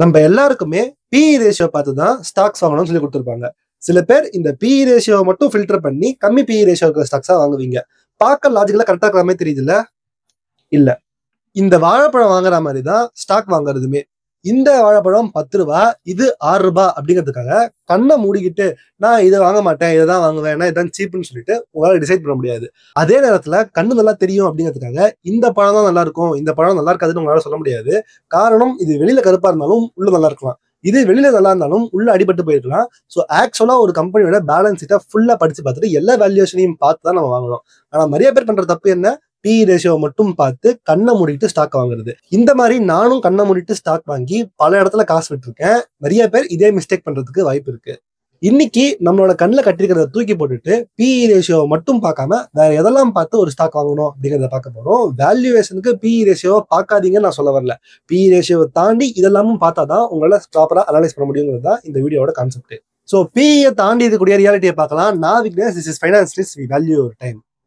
நம்ம எல்லாருக்குமே BE ratio பார்த்து தான் ஸ்டாக்ஸ் வாங்கணும்னு சொல்லி கொடுத்துருப்பாங்க. சில பேர் இந்த பிஇ ரேஷியோ மட்டும் ஃபில்டர் பண்ணி கம்மி பிஇ ரேஷியோ இருக்கிற ஸ்டாக்ஸா வாங்குவீங்க. பார்க்க லாஜிக்கலா கரெக்டா இருக்கிற மாதிரி தெரியுதுல்ல? இல்ல. இந்த வாழைப்பழம் வாங்குற மாதிரி தான் ஸ்டாக் வாங்குறதுமே. இந்த வாழைப்பழம் 10 ரூபா, இது 6 ரூபாய் அப்படிங்கிறதுக்காக கண்ணை மூடிக்கிட்டு நான் இதை வாங்க மாட்டேன், இதை தான் வாங்குவேன், ஏன்னா இதான் சீப்புன்னு சொல்லிட்டு உங்களால டிசைட் பண்ண முடியாது. அதே நேரத்துல கண்ணு நல்லா தெரியும் அப்படிங்கிறதுக்காக இந்த பழம் தான் நல்லா இருக்கும், இந்த பழம் நல்லா இருக்காதுன்னு உங்களால சொல்ல முடியாது. காரணம், இது வெளியில கருப்பா இருந்தாலும் உள்ள நல்லா இருக்கலாம், இது வெளியில நல்லா இருந்தாலும் உள்ள அடிபட்டு போயிருக்கலாம். ஸோ ஆக்சுவலா ஒரு கம்பெனியோட பேலன்ஸ் ஷீட்டை ஃபுல்லா படிச்சு பார்த்துட்டு எல்லா வேல்யூஷனையும் பார்த்து தான் நம்ம வாங்கணும். ஆனா நிறைய பேர் பண்ற தப்பு என்ன? பிஇ ரேஷியோ மட்டும் பார்த்து கண்ணை மூடிட்டு ஸ்டாக் வாங்குறது. இந்த மாதிரி நானும் கண்ணை மூடிட்டு ஸ்டாக் வாங்கி பல இடத்துல காசு விட்டுருக்கேன். நிறைய பேர் இதே மிஸ்டேக் பண்றதுக்கு வாய்ப்பு இருக்கு. இன்னைக்கு நம்மளோட கண்ணில் கட்டிருக்கிறத தூக்கி போட்டுட்டு பிஇ ரேஷியோ மட்டும் பார்க்காம வேற எதெல்லாம் பார்த்து ஒரு ஸ்டாக் வாங்கணும் அப்படிங்கிறத பார்க்க போறோம். வேல்யூவேஷனுக்கு பிஇ ரேஷியோவை பார்க்காதீங்கன்னு நான் சொல்ல வரல. பிஇ ரேஷியோவை தாண்டி இதெல்லாமும் பார்த்தாதான் உங்களால ப்ராப்பரா அனலைஸ் பண்ண முடியுங்கிறது தான் இந்த வீடியோட கான்செப்ட். ஸோ பிஇயை தாண்டி இருக்கக்கூடிய ரியாலிட்டியை பார்க்கலாம். நான் Vignesh, this is finance we value your time.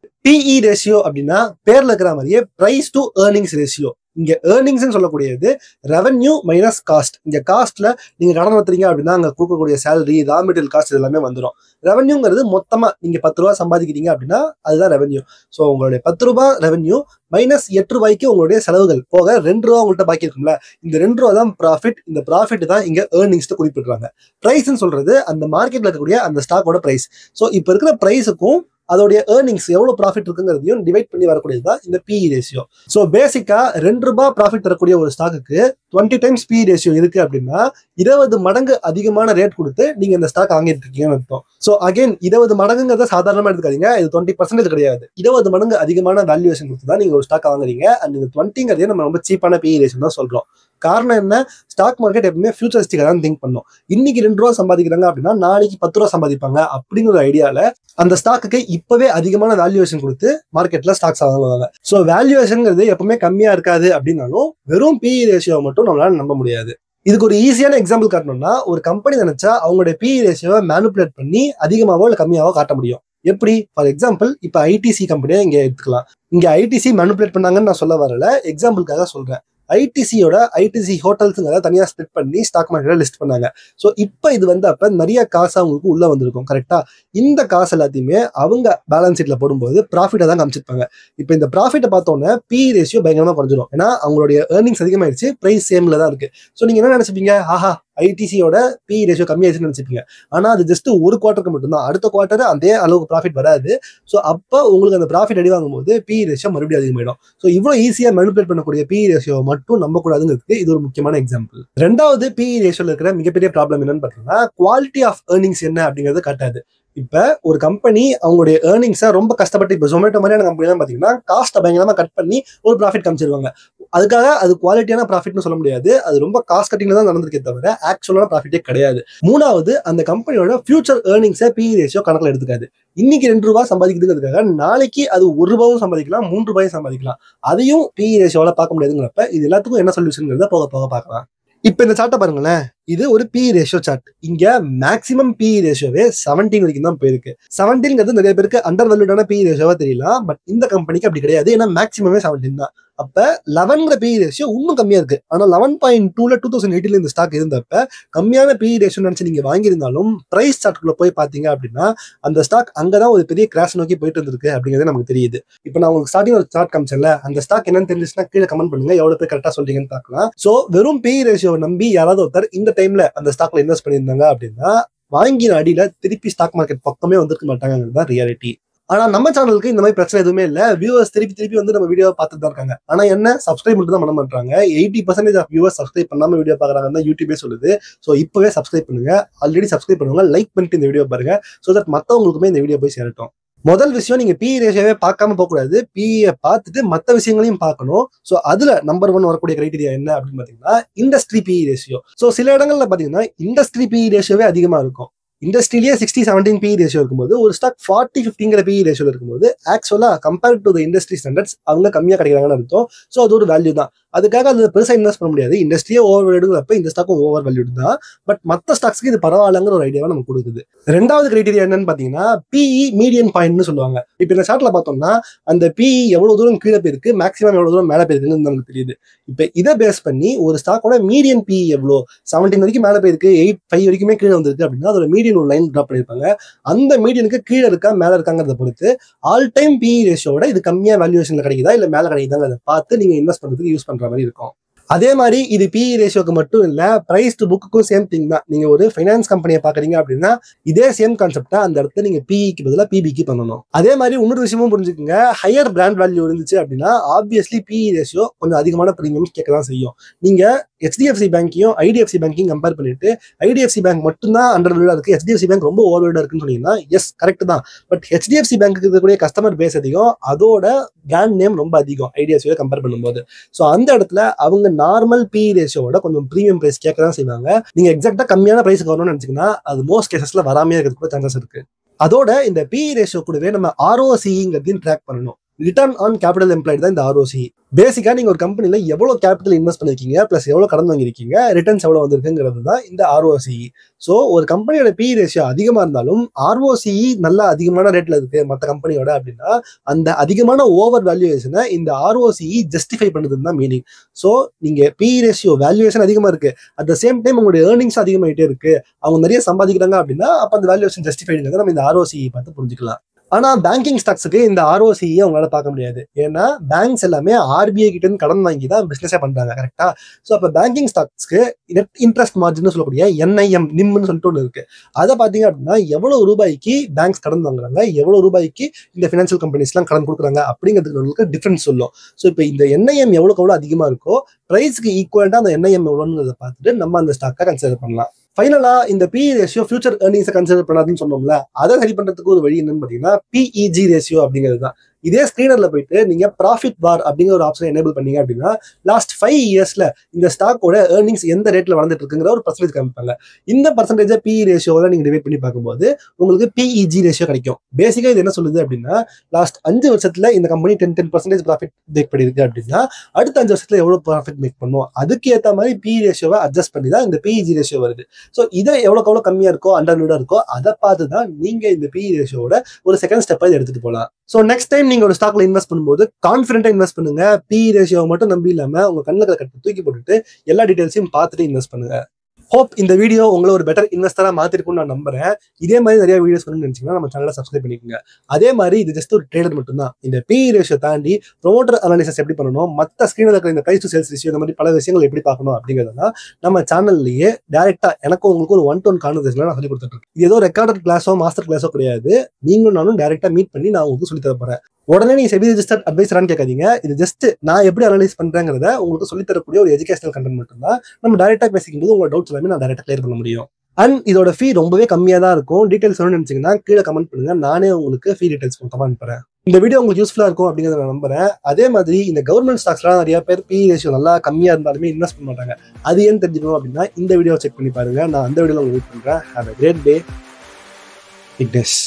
PE ratio அப்படின்னா பேர்ல இருக்கிற மாதிரியே பிரைஸ் டு ஏர்னிங்ஸ் ரேஷியோ. இங்க ஏர்னிங்ஸ் சொல்லக்கூடியது ரெவன்யூ மைனஸ் காஸ்ட். இங்க காஸ்ட்ல நீங்க கடன் நடத்துறீங்க அப்படின்னா அங்க கொடுக்கக்கூடிய சேலரி, ரா மெட்டீரியல் காஸ்ட் எல்லாமே வந்துடும். ரெவன்யூங்கிறது மொத்தமா நீங்க 10 ரூபாய் சம்பாதிக்கிறீங்க அப்படின்னா அதுதான் ரெவன்யூ. ஸோ உங்களுடைய 10 ரூபாய் ரெவன்யூ மைனஸ் 8 ரூபாய்க்கு உங்களுடைய செலவுகள் போக 2 ரூபா உங்கள்கிட்ட பாக்கி இருக்கும்ல, இந்த 2 ரூபா தான் ப்ராஃபிட். இந்த ப்ராஃபிட் தான் இங்க ஏர்னிங்ஸ் குறிப்பிடுறாங்க. பிரைஸ்ன்னு சொல்றது அந்த மார்க்கெட்ல இருக்கக்கூடிய அந்த ஸ்டாக்கோட பிரைஸ். ஸோ இப்போ இருக்கிற பிரைஸுக்கும் அதோடைய ஏர்னிங்ஸ் எவ்வளவு ப்ராஃபிட் இருக்குங்கிறதையும் டிவைட் பண்ணி வரக்கூடியது தான் இந்த பிஇ ரேஷியோ. ஸோ பேசிக்கா 2 ரூபாய் ப்ராஃபிட் தரக்கூடிய ஒரு ஸ்டாக்குக்கு 20 டைம்ஸ் பிஇ ரேஷியோ இருக்கு அப்படின்னா 20 மடங்கு அதிகமான ரேட் கொடுத்து நீங்க இந்த ஸ்டாக் வாங்கிட்டு இருக்கீங்கன்னு அர்த்தம். ஸோ அகைன் 20 மடங்குங்கிறத சாதாரணமா எடுத்துக்காதீங்க, இது 20% கிடையாது. 20 மடங்கு அதிகமான வேல்யூவேஷன் கொடுத்து தான் நீங்க ஒரு ஸ்டாக் வாங்குறீங்க. அண்ட் இந்த 20ங்கிறதே நம்ம ரொம்ப சீப்பான பிஇ ரேஷியோ தான் சொல்றோம். காரணம் என்ன? ஸ்டாக் மார்க்கெட் எப்பவுமே ஃபியூச்சரிஸ்டிக்கா தான் திங்க் பண்ணும். இன்னைக்கு 2 ரூபா சம்பாதிக்கிறாங்க அப்படின்னா நாளைக்கு 10 ரூபா சம்பாதிப்பாங்க அப்படிங்கிற ஐடியால அந்த ஸ்டாக்குக்கு இப்பவே அதிகமான வேல்யூவேஷன் கொடுத்து மார்க்கெட்ல ஸ்டாக்ஸ் வாங்குவாங்க. ஸோ வேல்யூவேஷன்ங்கிறது எப்பவுமே கம்மியா இருக்காது அப்படின்னாலும் வெறும் பிஇ ரேஷியோ மட்டும் நம்மளால நம்ப முடியாது. இதுக்கு ஒரு ஈஸியான எக்ஸாம்பிள் காட்டணும்னா, ஒரு கம்பெனி நினைச்சா அவங்களுடைய பிஇ ரேஷியோவை மேனிபுலேட் பண்ணி அதிகமாவோ இல்லை கம்மியாவோ காட்ட முடியும். எப்படி? ஃபார் எக்ஸாம்பிள் இப்ப ஐடிசி கம்பெனியை இங்க எடுத்துக்கலாம். இங்க ஐடிசி மேனிபுலேட் பண்ணாங்கன்னு நான் சொல்ல வரல, எக்ஸாம்பிளுக்காக சொல்றேன். ஐடிசியோட ஐடிசி ஹோட்டல்ஸுங்கிறத தனியாக ஸ்பிளிட் பண்ணி ஸ்டாக் மார்க்கெட்ல லிஸ்ட் பண்ணாங்க. ஸோ இப்போ இது வந்து அப்போ நிறைய காசு அவங்களுக்கு உள்ள வந்திருக்கும். கரெக்டா? இந்த காசு எல்லாத்தையுமே அவங்க பேலன்ஸ் ஷீட்ல போடும்போது ப்ராஃபிட்டை தான் காமிச்சிருப்பாங்க. இப்போ இந்த ப்ராஃபிட்டை பார்த்தோன்னே பிஇ ரேஷியோ பயங்கரமா குறைஞ்சிடும். ஏன்னா அவங்களுடைய ஏர்னிங்ஸ் அதிகமாயிடுச்சு, பிரைஸ் சேம்ல தான் இருக்கு. ஸோ நீங்க என்ன நினைச்சுப்பீங்க? ஆஹா, ஐடிசியோட பிஇ ரேஷியோ கம்மியாச்சுன்னு நினைச்சிப்பீங்க. ஆனா அது ஜஸ்ட் ஒரு குவார்ட்டருக்கு மட்டும்தான். அடுத்த குவார்ட்டர் அதே அளவுக்கு ப்ராஃபிட் வராது. ஸோ அப்போ உங்களுக்கு அந்த ப்ராஃபிட் அடி வாங்கும் போது பிஇ ரேஷியோ மறுபடியும் அதிகமாயிடும். ஸோ இவ்வளவு ஈஸியா மேனிபுலேட் பண்ணக்கூடிய பிஇ ரேஷியோ மட்டும் நம்ப கூடாதுங்கிறதுக்கு இது ஒரு முக்கியமான எக்ஸாம்பிள். ரெண்டாவது, பிஇ ரேஷியோல இருக்கிற மிகப்பெரிய ப்ராப்ளம் என்னன்னு பார்த்தீங்கன்னா, குவாலிட்டி ஆஃப் ஏர்னிங்ஸ் என்ன அப்படிங்கறது காட்டாது. இப்ப ஒரு கம்பெனி அவங்களுடைய ஏர்னிங்ஸை ரொம்ப கஷ்டப்பட்டு, இப்போ ஜொமேட்டோ மாதிரியான கம்பெனி தான் பாத்தீங்கன்னா காஸ்ட்டை பயங்கரமா கட் பண்ணி ஒரு ப்ராஃபிட் காமிச்சிருவாங்க. அதுக்காக அது குவாலிட்டியான ப்ராஃபிட்னு சொல்ல முடியாது. அது ரொம்ப காஸ்ட் கட்டிங்ல தான் நடந்திருக்கே தவிர ஆக்சுவலான ப்ராஃபிட்டே கிடையாது. மூணாவது, அந்த கம்பெனியோட ஃபியூச்சர் ஏர்னிங்ஸை பிஇ ரேஷியோ கணக்கில் எடுத்துக்காது. இன்னைக்கு 2 ரூபாய் சம்பாதிக்கிறதுக்காக நாளைக்கு அது 1 ரூபாயும் சம்பாதிக்கலாம், 3 ரூபாயும் சம்பாதிக்கலாம். அதையும் பிஇ ரேஷியோல பார்க்க முடியாதுங்கிறப்ப இது எல்லாத்துக்கும் என்ன சொல்யூஷன்ங்கிறத போக போக பார்க்கலாம். இப்ப இந்த சார்ட்டை பாருங்களேன், இது ஒரு பிஇ ரேஷியோ சார்ட். இங்க மேக்ஸிமம் பிஇ ரேஷியோவே 17 வரைக்கும் தான் போயிருக்கு. 17ங்கிறது நிறைய பேருக்கு அண்டர் வேல்யூடான பிஇ ரேஷியோவா தெரியலாம். பட் இந்த கம்பெனிக்கு அப்படி கிடையாது. ஏன்னா மேக்ஸிமமே 17 தான். அப்ப 11ங்கிற பிஇ ரேஷியோ இன்னும் கம்மியா இருக்கு. ஆனா 11.2ல 2018 இந்த ஸ்டாக் இருந்தப்ப கம்மியான பிஇ ரேஷியோ நினைச்சு நீங்க வாங்கியிருந்தாலும் பிரைஸ் சார்ட்டுக்குள்ள போய் பாத்தீங்க அப்படின்னா அந்த ஸ்டாக் அங்கதான் ஒரு பெரிய கிராஷ் நோக்கி போயிட்டு இருந்திருக்கு அப்படிங்கிறது நமக்கு தெரியுது. இப்ப நான் உங்களுக்கு ஸ்டார்டிங் ஒரு சார்ட் காமிச்சேன்ல, அந்த ஸ்டாக் என்னன்னு தெரிஞ்சுச்சுன்னா கீழே கமெண்ட் பண்ணுங்க, எவ்வளவு பேர் கரெக்டா சொல்றீங்கன்னு பார்க்கலாம். சோ வெறும் பிஇ ரேஷியோ நம்பி யாராவது ஒருத்தர் இந்த டைம்ல அந்த ஸ்டாக்ல இன்வெஸ்ட் பண்ணியிருந்தாங்க அப்படின்னா வாங்கின அடியில திருப்பி ஸ்டாக் மார்க்கெட் பக்கமே வந்திருக்க மாட்டாங்கிறது ரியாலிட்டி. ஆனா நம்ம சேனலுக்கு இந்த மாதிரி பிரச்சனை எதுவுமே இல்ல. வியூவர்ஸ் திருப்பி வந்து நம்ம வீடியோ பார்த்துட்டு தான் இருக்காங்க. ஆனா என்ன, சப்ஸ்கிரைப் மட்டும் தான் பண்ண மாட்டாங்க. 80% ஆஃப் வியூவர்ஸ் சப்ஸ்கிரைப் பண்ணாம வீடியோ பாக்குறாங்கன்னு தான் யூடியூபே சொல்லுது. ஸோ இப்பவே சப்ஸ்கிரைப் பண்ணுங்க. ஆல்ரெடி சப்ஸ்கிரைப் பண்ணுவாங்க, லைக் பண்ணிட்டு இந்த வீடியோ பாருங்க. ஸோ தட் மற்றவங்களுக்குமே இந்த வீடியோ போய் சேரட்டும். முதல் விஷயம், நீங்க பிஇ ரேஷியோவே பார்க்காம போகக்கூடாது. பிஇ பார்த்துட்டு மற்ற விஷயங்களையும் பார்க்கணும். ஸோ அதுல நம்பர் 1 வரக்கூடிய கிரைட்டீரியா என்ன அப்படின்னு பாத்தீங்கன்னா இண்டஸ்ட்ரி பிஇ ரேஷியோ. ஸோ சில இடங்கள்ல பாத்தீங்கன்னா இண்டஸ்ட்ரி பிஇ ரேஷியோவே அதிகமா இருக்கும். இண்டஸ்ட்ரியிலேயே 60-17 பிஇ ரேஷியோ இருக்கும்போது ஒரு ஸ்டாக் 40-50ங்கிற பிஇ ரேஷியோ இருக்கும்போது ஆக்சுவலா compared to the industry standards அவங்க கம்மியா கிடைக்கிறாங்கன்னு அர்த்தம். ஸோ அது ஒரு வேல்யூ தான். அதுக்காக அது பெருசா இன்வெஸ்ட் பண்ண முடியாது. இண்டஸ்ட்ரியே ஓவர் வேல்யூடுங்கிறப்ப இந்த ஸ்டாக்கும் ஓவர் வேல்யூடு தான். பட் மற்ற ஸ்டாக்ஸ்க்கு இது பரவாயில்லங்கிற ஒரு ஐடியாவை நமக்கு கொடுக்குது. ரெண்டாவது கிரைட்டீரியா என்னன்னு பாத்தீங்கன்னா பிஇ மீடியன் பாயிண்ட்னு சொல்லுவாங்க. இப்போ இந்த சார்ட்ல பார்த்தோம்னா அந்த பிஇ எவ்வளவு தூரம் கீழே போயிருக்கு, மேக்ஸிமம் எவ்வளவு தூரம் மேலே போயிருக்குன்னு நமக்கு தெரியுது. இப்போ இதை பேஸ் பண்ணி ஒரு ஸ்டாக்கோட மீடியன் பிஇ எவ்வளோ 17 வரைக்கும் மேலே போயிருக்கு, 8.5 வரைக்குமே கீழே வந்திருக்கு அப்படின்னா அதோட மீடியன் ஒரு லைன் ட்ராப் பண்ணியிருப்பாங்க. அந்த மீடியனுக்கு கீழே இருக்கா மேலே இருக்காங்கிறத பொறுத்து ஆல் டைம் பிஇ ரேஷியோட இது கம்மியா வேல்யூவேஷன்ல கிடைக்குதா இல்ல மேலே கிடைக்குதாங்கிறத பார்த்து நீங்க இன்வெஸ்ட் பண்றதுக்கு யூஸ் பண்ற மாதிரி இருக்கும். அதே மாதிரி இது பிஇ ரேஷியோக்கு மட்டும் இல்ல, பிரைஸ் டு புக்குக்கும் சேம் திங் தான். நீங்க ஒரு ஃபைனான்ஸ் கம்பெனியை பாக்குறீங்க அப்படின்னா இதே சேம் கான்செப்டா அந்த இடத்துல நீங்க பிஇக்கு பதிலாக பிபிக்கு பண்ணணும். அதே மாதிரி இன்னொரு விஷயமும் புரிஞ்சுக்கோங்க, ஹையர் பிராண்ட் வேல்யூ இருந்துச்சு அப்படின்னா ஆப்வியஸ்லி பிஇ ரேஷியோ கொஞ்சம் அதிகமான பிரீமியம் கேட்க தான் செய்யும். நீங்க HDFC பேங்கையும் IDFC பேங்கையும் கம்பேர் பண்ணிட்டு IDFC பேங்க் மட்டும்தான் அண்டர் வேல்யூடா இருக்கு, HDFC பேங்க் ரொம்ப ஓவர் வேல்யூடா இருக்குன்னு சொன்னீங்கன்னா எஸ் கரெக்ட் தான். பட் HDFC பேங்க்கு இருக்கக்கூடிய கஸ்டமர் பேஸ் அதிகம், அதோட பிராண்ட் நேம் ரொம்ப அதிகம் IDFC கம்பேர் பண்ணும்போது. ஸோ அந்த இடத்துல அவங்க நார்மல் பிஇ ரேஷியோட கொஞ்சம் ப்ரீமியம் பிரைஸ் கேட்க தான் செய்வாங்க. நீங்க எக்ஸாக்டா கம்மியான பிரைஸ்க்கு வரணும்னு நினைச்சீங்கன்னா அது மோஸ்ட் கேசஸ்ல வராமே இருக்கிறதுக்கு கூட சான்சஸ் இருக்கு. அதோட இந்த பிஇ ரேஷியோ கூடவே நம்ம ROCEங்கிறதையும் ட்ராக் பண்ணணும். ரிட்டர்ன் ஆன் கேபிட்டல் எம்ப்ளாய்டு தான் இந்த ROCE. பேசிக்கா நீங்க ஒரு கம்பெனில எவ்வளவு கேபிட்டல் இன்வெஸ்ட் பண்ணிருக்கீங்க பிளஸ் எவ்வளவு கடன் வாங்கிருக்கீங்க, ரிட்டர்ன்ஸ் எவ்வளவு வந்திருக்குங்கிறது தான் இந்த ROCE. ஸோ ஒரு கம்பெனியோட பிஇ ரேஷியோ அதிகமா இருந்தாலும் ROCE நல்லா அதிகமான ரேட்ல இருக்கு மற்ற கம்பெனியோட அப்படின்னா அந்த அதிகமான ஓவர் வேல்யூவேஷனை இந்த ROCE ஜஸ்டிஃபை பண்ணுதுன்னு தான் மீனிங். ஸோ நீங்க பிஇ ரேஷியோ வேல்யூவேஷன் அதிகமா இருக்கு, அட் த சேம் டைம் உங்களுடைய ஏர்னிங்ஸ் அதிகமாயிட்டே இருக்கு, அவங்க நிறைய சம்பாதிக்கிறாங்க அப்படின்னா அப்ப அந்த வேல்யூவேஷன் ஜஸ்டிஃபைடுங்கிறத நம்ம இந்த ROCE பார்த்து புரிஞ்சுக்கலாம். ஆனா பேங்கிங் ஸ்டாக்ஸுக்கு இந்த ROCE அவங்களால பார்க்க முடியாது. ஏன்னா பேங்க்ஸ் எல்லாமே RBI கிட்ட இருந்து கடன் வாங்கி தான் பிசினஸே பண்றாங்க, கரெக்டா? ஸோ அப்ப பேங்கிங் ஸ்டாக்ஸ்க்கு நெட் இன்ட்ரெஸ்ட் மார்ஜின் சொல்லக்கூடிய NIM சொல்லிட்டு ஒன்று இருக்கு. அதை பாத்தீங்க அப்படின்னா எவ்வளவு ரூபாய்க்கு பேங்க்ஸ் கடன் வாங்குறாங்க, எவ்வளவு ரூபாய்க்கு இந்த பினான்சியல் கம்பெனிஸ் எல்லாம் கடன் கொடுக்குறாங்க அப்படிங்கிறதுக்கு டிஃபரன்ஸ் சொல்லும். ஸோ இப்போ இந்த NIM எவ்வளவு அதிகமா இருக்கோ பிரைஸ்க்கு ஈக்குவலண்டா அந்த NIM எவ்வளோன்னு பார்த்துட்டு நம்ம அந்த ஸ்டாக்கை கன்சிடர் பண்ணலாம். ஃபைனலா இந்த பிஇ ரேஷியோ ஃபியூச்சர் ஏர்னிங்ஸை கன்சிடர் பண்ணாதுன்னு சொன்னோம்ல, அதை சரி பண்றதுக்கு ஒரு வழி என்னன்னு பாத்தீங்கன்னா PEG ரேஷியோ அப்படிங்கிறது தான். இதே ஸ்கிரீனர்ல போயிட்டு நீங்க ப்ராஃபிட் பார் அப்படிங்கிற ஒரு ஆப்ஷனை எனேபிள் பண்ணீங்க அப்படின்னா லாஸ்ட் 5 இயர்ஸ்ல இந்த ஸ்டாக்கோட ஏர்னிங்ஸ் எந்த ரேட்ல வளர்ந்துட்டு இருக்குங்கிற ஒரு பர்சன்டேஜ் காமிப்பாங்க. இந்த பர்சன்டேஜை பிஇ ரேஷியோட நீங்க டிவைட் பண்ணி பார்க்கும்போது உங்களுக்கு PEG ரேஷியோ கிடைக்கும். பேசிக்கா இது என்ன சொல்லுது அப்படின்னா லாஸ்ட் 5 வருஷத்துல இந்த கம்பெனி 10% ப்ராஃபிட் மேக் பண்ணிருக்கு அப்படின்னா அடுத்த 5 வருஷத்துல எவ்வளவு ப்ராஃபிட் மேக் பண்ணும், அதுக்கு ஏற்ற மாதிரி பிஇ ரேஷியோவை அட்ஜஸ்ட் பண்ணி தான் இந்த PEG ரேஷியோ வருது. ஸோ இதை எவ்வளவு கம்மியா இருக்கோ அண்டர் வேல்யூடா இருக்கோ அதை பார்த்து தான் நீங்க இந்த பிஇ ரேஷியோட ஒரு செகண்ட் ஸ்டெப்பை எடுத்துட்டு போகலாம். ஸோ நெக்ஸ்ட் டைம் நீங்க ஒரு ஸ்டாக்ல இன்வெஸ்ட் பண்ணும்போது கான்ஃபிடென்ட்டா இன்வெஸ்ட் பண்ணுங்க. பிஇ ரேஷியோ மட்டும் நம்பி இல்லாம உங்க கண்ணுல கட்டி தூக்கி போட்டுட்டு எல்லா டீடைல்ஸையும் பார்த்துட்டு இன்வெஸ்ட் பண்ணுங்க. ஹோப் இந்த வீடியோ உங்களை ஒரு பெட்டர் இன்வெஸ்டரா மாத்திருக்கும்னு நான் நம்புறேன். இதே மாதிரி நிறைய வீடியோஸ் பண்ணணும்னு நினைச்சீங்கன்னா நம்ம சேனலை சப்ஸ்கிரைப் பண்ணிக்கோங்க. அதே மாதிரி இது ஜஸ்ட் ஒரு ட்ரேடர் மட்டும் தான். இந்த பிஇ ரேஷியோ தாண்டி ப்ரொமோட்டர் அனாலிசிஸ் எப்படி பண்ணணும், மற்ற ஸ்கிரீனில் இருக்கிற இந்த பிரைஸ் டு சேல்ஸ் ரேஷியோ இந்த மாதிரி பல விஷயங்கள் எப்படி பார்க்கணும் அப்படிங்கிறதுனா நம்ம சேனல்லையே டேரக்டா எனக்கும் உங்களுக்கு ஒரு 1-to-1 கான்வர்சேஷன்ல நான் சொல்லி கொடுத்துட்டு இருக்கேன். இது ஏதோ ரெக்கார்டட் கிளாஸோ மாஸ்டர் கிளாஸோ கிடையாது. நீங்களும் நானும் டேரக்டா மீட் பண்ணி நான் உங்களுக்கு சொல்லி தர போறேன். உடனே நீங்க செபி ரெஜிஸ்டர்ட் அட்வைசரான்னு கேட்காதீங்க. இது ஜஸ்ட் நான் எப்படி அனலைஸ் பண்றேங்கிறத உங்களுக்கு சொல்லி தரக்கூடிய ஒரு எஜுகேஷனல் கண்டென்ட் மட்டும் தான். நம்ம டைரக்டா பேசிக்கும் போது உங்களோட டவுட்ஸ் எல்லாமே நான் டைரக்டா கிளியர் பண்ண முடியும். அண்ட் இதோட ஃபீ ரொம்பவே கம்மியா தான் இருக்கும். டீடைல்ஸ் வேணும்னு நினைச்சீங்கன்னா கீழே கமெண்ட் பண்ணுங்க, நானே உங்களுக்கு ஃபீ டீடைல்ஸ் மொத்தமா அனுப்புறேன். இந்த வீடியோ உங்களுக்கு யூஸ்ஃபுல்லா இருக்கும் அப்படிங்கிறத நான் நம்புறேன். அதே மாதிரி இந்த கவர்மெண்ட் ஸ்டாக்ஸ்லாம் நிறைய பேர் பிஇ ரேஷியோ நல்லா கம்மியா இருந்தாலுமே இன்வெஸ்ட் பண்ண மாட்டாங்க. அது ஏன்னு தெரிஞ்சுக்கணும் அப்படின்னா இந்த வீடியோ செக் பண்ணி பாருங்க. நான் அந்த வீடியோல உங்களுக்கு வெயிட் பண்றேன். Have a great day. Vignesh.